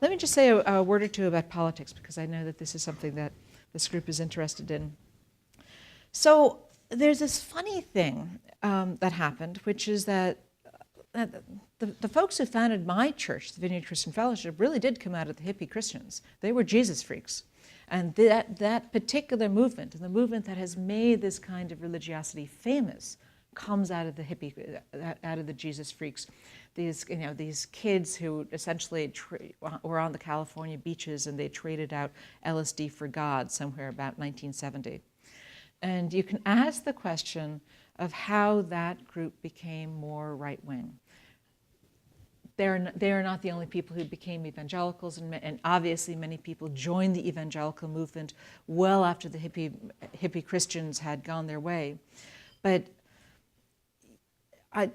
Let me just say a word or two about politics, because I know that this is something that this group is interested in. So there's this funny thing that happened, which is that the folks who founded my church, the Vineyard Christian Fellowship, really did come out of the hippie Christians. They were Jesus freaks. And that particular movement, and the movement that has made this kind of religiosity famous, comes out of the hippie, out of the Jesus freaks. These kids who essentially were on the California beaches, and they traded out LSD for God somewhere about 1970. And you can ask the question of how that group became more right-wing. They are not the only people who became evangelicals, and obviously many people joined the evangelical movement well after the hippie Christians had gone their way. But to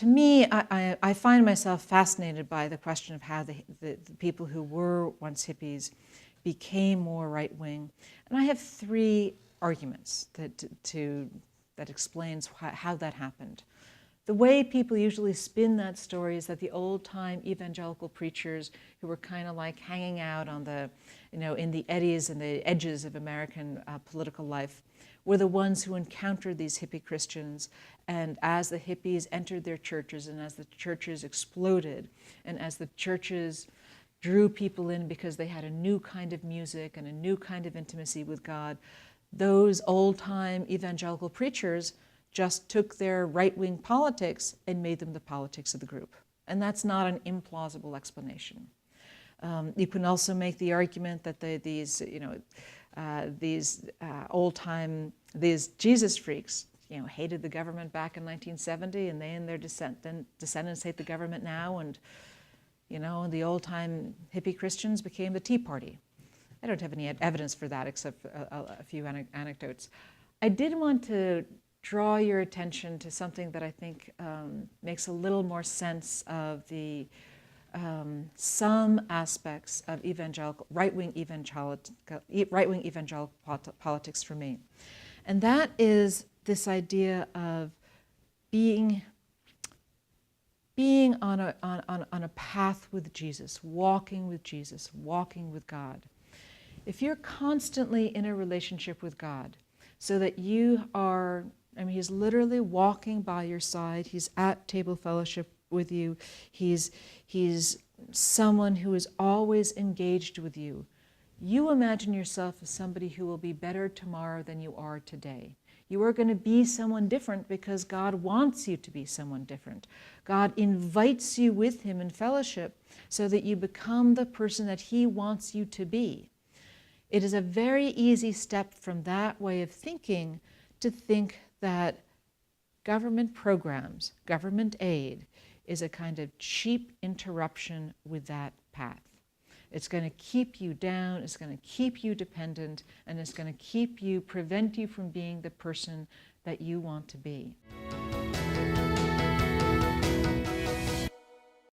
me, I find myself fascinated by the question of how the people who were once hippies became more right-wing. And I have three arguments that explains how that happened. The way people usually spin that story is that the old-time evangelical preachers who were kind of like hanging out on in the eddies and the edges of American political life were the ones who encountered these hippie Christians. And as the hippies entered their churches, and as the churches exploded, and as the churches drew people in because they had a new kind of music and a new kind of intimacy with God, those old-time evangelical preachers just took their right-wing politics and made them the politics of the group. And that's not an implausible explanation. You can also make the argument that these Jesus freaks, hated the government back in 1970, and they and their descendants hate the government now, and the old-time hippie Christians became the Tea Party. I don't have any evidence for that except for a few anecdotes. I did want to draw your attention to something that I think makes a little more sense of the some aspects of right-wing evangelical politics for me. And that is this idea of being on a path with Jesus, walking with God. If you're constantly in a relationship with God, so that you are, he's literally walking by your side, he's at table fellowship with you, he's someone who is always engaged with you. You imagine yourself as somebody who will be better tomorrow than you are today. You are going to be someone different because God wants you to be someone different. God invites you with him in fellowship so that you become the person that he wants you to be. It is a very easy step from that way of thinking to think that government programs, government aid, is a kind of cheap interruption with that path. It's going to keep you down, it's going to keep you dependent, and it's going to prevent you from being the person that you want to be.